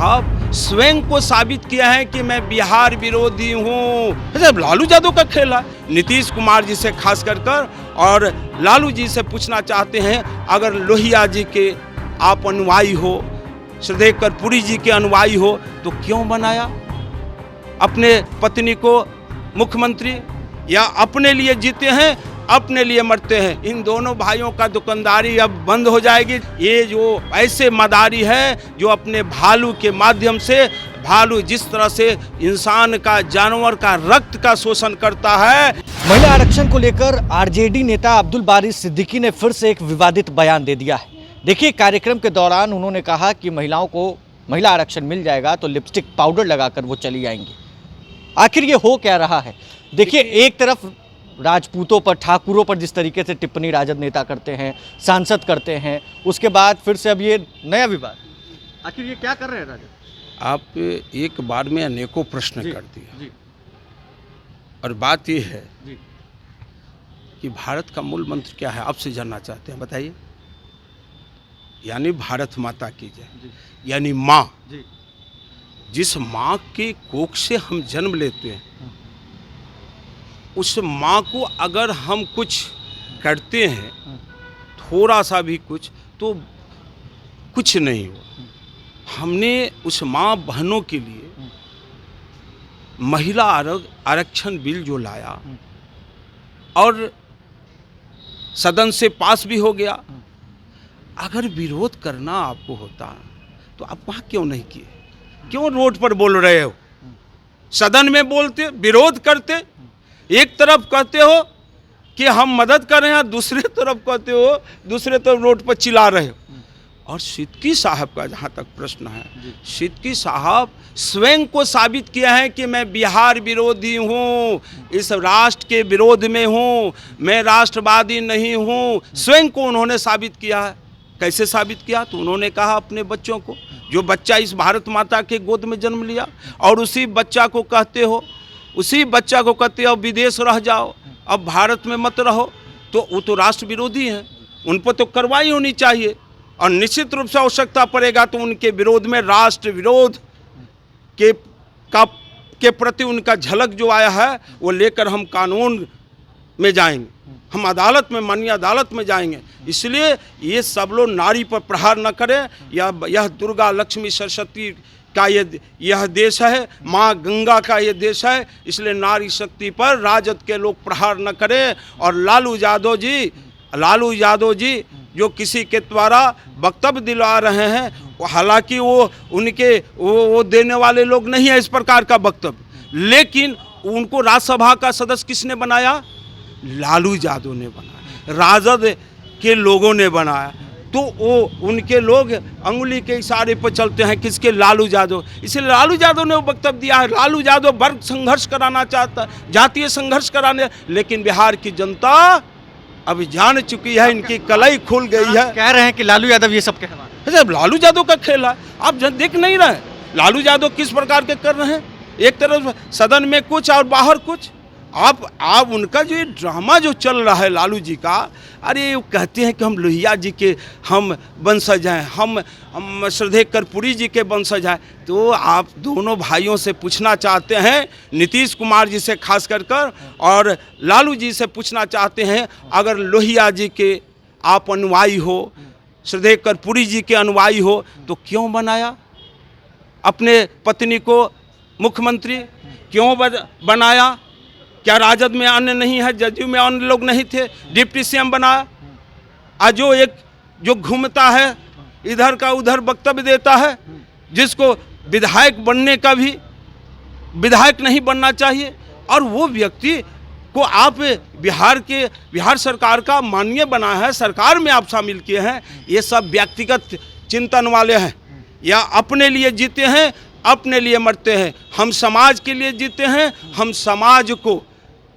साहब स्वयं को साबित किया है कि मैं बिहार विरोधी हूँ। लालू यादव का खेल है। नीतीश कुमार जी से खास कर और लालू जी से पूछना चाहते हैं, अगर लोहिया जी के आप अनुयायी हो, श्रद्धेय कर्पूरी जी के अनुयायी हो, तो क्यों बनाया अपने पत्नी को मुख्यमंत्री? या अपने लिए जीते हैं, अपने लिए मरते हैं। इन दोनों भाइयों का दुकानदारी अब बंद हो जाएगी। ये जो ऐसे मदारी है जो अपने भालू के माध्यम से, भालू जिस तरह से इंसान का, जानवर का रक्त का शोषण करता है। महिला आरक्षण को लेकर आरजेडी नेता अब्दुल बारी सिद्दीकी ने फिर से एक विवादित बयान दे दिया है। देखिए, कार्यक्रम के दौरान उन्होंने कहा कि महिलाओं को महिला आरक्षण मिल जाएगा तो लिपस्टिक पाउडर लगाकर वो चली आएंगी। आखिर ये हो क्या रहा है? देखिए, एक तरफ राजपूतों पर, ठाकुरों पर जिस तरीके से टिप्पणी राजद नेता करते हैं, सांसद करते हैं, उसके बाद फिर से अब ये नया विवाद। आखिर ये क्या कर रहे हैं राजद? आप एक बार में अनेकों प्रश्न कर दिए। और बात ये है कि भारत का मूल मंत्र क्या है, आपसे जानना चाहते हैं, बताइए। यानी भारत माता की जय, यानी माँ। जिस माँ के कोख से हम जन्म लेते हैं, उस माँ को अगर हम कुछ करते हैं, थोड़ा सा भी कुछ, तो कुछ नहीं हो। हमने उस माँ बहनों के लिए महिला आरक्षण बिल जो लाया और सदन से पास भी हो गया। अगर विरोध करना आपको होता तो आप वहाँ क्यों नहीं किए? क्यों रोड पर बोल रहे हो? सदन में बोलते, विरोध करते, एक तरफ कहते हो कि हम मदद कर रहे हैं, दूसरे तरफ कहते हो, दूसरे तरफ रोड पर चिल्ला रहे हो। और सिद्दीकी साहब का जहाँ तक प्रश्न है, सिद्दीकी साहब स्वयं को साबित किया है कि मैं बिहार विरोधी हूँ, इस राष्ट्र के विरोध में हूँ, मैं राष्ट्रवादी नहीं हूँ। स्वयं को उन्होंने साबित किया है। कैसे साबित किया? तो उन्होंने कहा अपने बच्चों को, जो बच्चा इस भारत माता के गोद में जन्म लिया, और उसी बच्चा को कहते हो, उसी बच्चा को कहते हो विदेश रह जाओ, अब भारत में मत रहो, तो वो तो राष्ट्र विरोधी हैं। उन पर तो कार्रवाई होनी चाहिए, और निश्चित रूप से आवश्यकता पड़ेगा तो उनके विरोध में, राष्ट्र विरोध के प्रति उनका झलक जो आया है, वो लेकर हम कानून में जाएंगे, हम अदालत में, माननीय अदालत में जाएंगे। इसलिए ये सब लोग नारी पर प्रहार न करें। यह दुर्गा, लक्ष्मी, सरस्वती का यह देश है, माँ गंगा का ये देश है। इसलिए नारी शक्ति पर राजद के लोग प्रहार न करें। और लालू यादव जी जो किसी के द्वारा वक्तव्य दिलवा रहे हैं, हालांकि वो उनके वो देने वाले लोग नहीं है इस प्रकार का वक्तव्य, लेकिन उनको राज्यसभा का सदस्य किसने बनाया? लालू यादव ने बनाया, राजद के लोगों ने बनाया। तो वो उनके लोग अंगुली के इशारे पर चलते हैं, किसके? लालू यादव। इसलिए लालू यादव ने वो वक्तव्य दिया है। लालू यादव वर्ग संघर्ष कराना चाहता है, जातीय संघर्ष कराने, लेकिन बिहार की जनता अभी जान चुकी है, इनकी कलाई खुल गई है। कह रहे हैं कि लालू यादव ये सब कहवा रहे हैं। लालू यादव का खेल है। आप देख नहीं रहे लालू यादव किस प्रकार के कर रहे हैं? एक तरफ सदन में कुछ और बाहर कुछ। आप उनका जो ये ड्रामा जो चल रहा है लालू जी का, अरे वो कहते हैं कि हम लोहिया जी के हम वंशज हैं, हम श्रद्धेय कर्पूरी जी के वंशज हैं। तो आप दोनों भाइयों से पूछना चाहते हैं, नीतीश कुमार जी से खास कर और लालू जी से पूछना चाहते हैं, अगर लोहिया जी के आप अनुयायी हो, श्रद्धेय कर्पूरी जी के अनुयायी हो, तो क्यों बनाया अपने पत्नी को मुख्यमंत्री? क्यों बनाया? क्या राजद में अन्य नहीं है, जदयू में अन्य लोग नहीं थे? डिप्टी सीएम बनाया। आज जो घूमता है इधर का उधर वक्तव्य देता है, जिसको विधायक बनने का भी विधायक नहीं बनना चाहिए, और वो व्यक्ति को आप बिहार सरकार का माननीय बना है, सरकार में आप शामिल किए हैं। ये सब व्यक्तिगत चिंतन वाले हैं, या अपने लिए जीते हैं, अपने लिए मरते हैं। हम समाज के लिए जीते हैं, हम समाज को,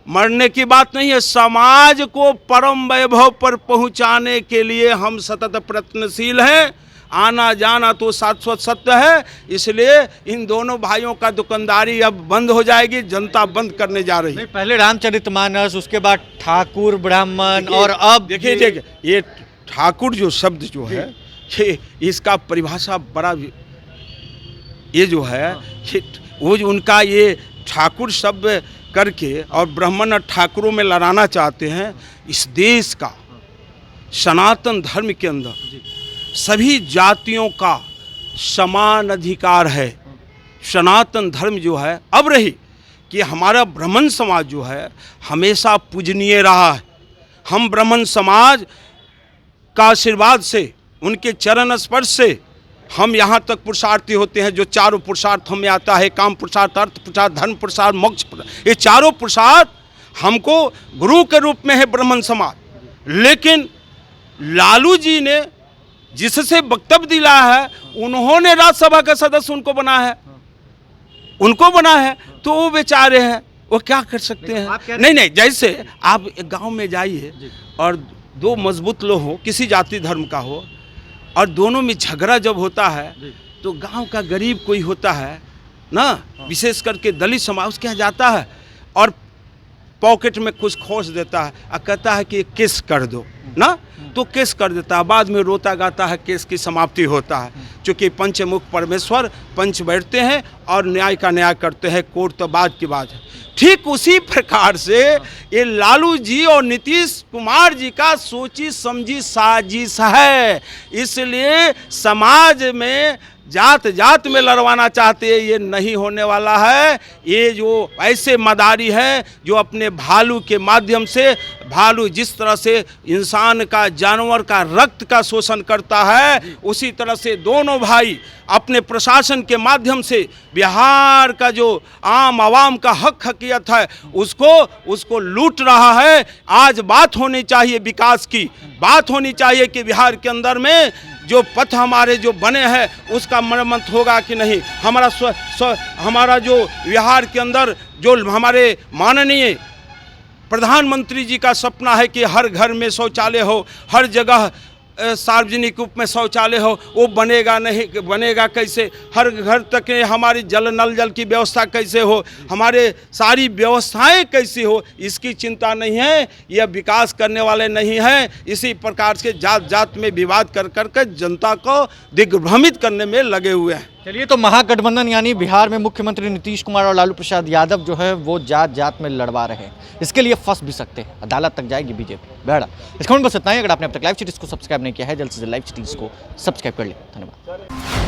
मरने की बात नहीं है, समाज को परम वैभव पर पहुंचाने के लिए हम सतत प्रयत्नशील हैं। आना जाना तो शाश्वत सत्य है। इसलिए इन दोनों भाइयों का दुकानदारी अब बंद हो जाएगी, जनता बंद करने जा रही है। पहले रामचरितमानस, उसके बाद ठाकुर ब्राह्मण, और अब देखिए ये ठाकुर जो शब्द जो है, ये इसका परिभाषा बड़ा ये जो है ये वो जो उनका ये ठाकुर शब्द करके और ब्राह्मण और ठाकुरों में लड़ाना चाहते हैं। इस देश का सनातन धर्म के अंदर सभी जातियों का समान अधिकार है। सनातन धर्म जो है अब रही कि हमारा ब्राह्मण समाज जो है हमेशा पूजनीय रहा है। हम ब्राह्मण समाज का आशीर्वाद से, उनके चरण स्पर्श से हम यहाँ तक पुरुषार्थी होते हैं। जो चारों पुरुषार्थ हमें आता है, काम पुरुषार्थ, अर्थ पुरुषार्थ, धर्म पुरुषार्थ, मोक्ष पुरुषार्थ, ये चारों पुरुषार्थ हमको गुरु के रूप में है ब्राह्मण समाज। लेकिन लालू जी ने जिससे वक्तव्य दिला है, उन्होंने राज्यसभा का सदस्य उनको बना है, उनको बना है, तो वो बेचारे हैं, वो क्या कर सकते हैं। नहीं, जैसे आप एक गांव में जाइए और दो मजबूत लोग हो, किसी जाति धर्म का हो, और दोनों में झगड़ा जब होता है तो गांव का गरीब कोई होता है ना, विशेष करके दलित समाज, उसके यहाँ जाता है और पॉकेट में कुछ खोस देता है और कहता है कि केस कर दो ना, तो केस कर देता है। बाद में रोता गाता है, केस की समाप्ति होता है। चूँकि पंचमुख परमेश्वर पंच बैठते हैं और न्याय का न्याय करते हैं, कोर्ट तो बाद की बात है। ठीक उसी प्रकार से ये लालू जी और नीतीश कुमार जी का सोची समझी साजिश है। इसलिए समाज में जात जात में लड़वाना चाहते हैं, ये नहीं होने वाला है। ये जो ऐसे मदारी हैं जो अपने भालू के माध्यम से, भालू जिस तरह से इंसान का, जानवर का रक्त का शोषण करता है, उसी तरह से दोनों भाई अपने प्रशासन के माध्यम से बिहार का जो आम आवाम का हक हकीकत है उसको लूट रहा है। आज बात होनी चाहिए विकास की, बात होनी चाहिए कि बिहार के अंदर में जो पथ हमारे जो बने हैं उसका मरम्मत होगा कि नहीं। हमारा जो बिहार के अंदर जो हमारे माननीय प्रधानमंत्री जी का सपना है कि हर घर में शौचालय हो, हर जगह सार्वजनिक रूप में शौचालय हो, वो बनेगा नहीं, बनेगा कैसे। हर घर तक हमारी नल जल की व्यवस्था कैसे हो, हमारे सारी व्यवस्थाएं कैसी हो, इसकी चिंता नहीं है। यह विकास करने वाले नहीं हैं। इसी प्रकार से जात जात में विवाद कर कर जनता को दिग्भ्रमित करने में लगे हुए हैं। चलिए, तो महागठबंधन यानी बिहार में मुख्यमंत्री नीतीश कुमार और लालू प्रसाद यादव जो है वो जात जात में लड़वा रहे हैं। इसके लिए फंस भी सकते हैं, अदालत तक जाएगी बीजेपी। बेहड़ा इस खबर में बस इतना ही। अगर आपने अब तक लाइव सिटीज़ को सब्सक्राइब नहीं किया है, जल्द से जल्द लाइव सिटीज़ को सब्सक्राइब कर लें। धन्यवाद।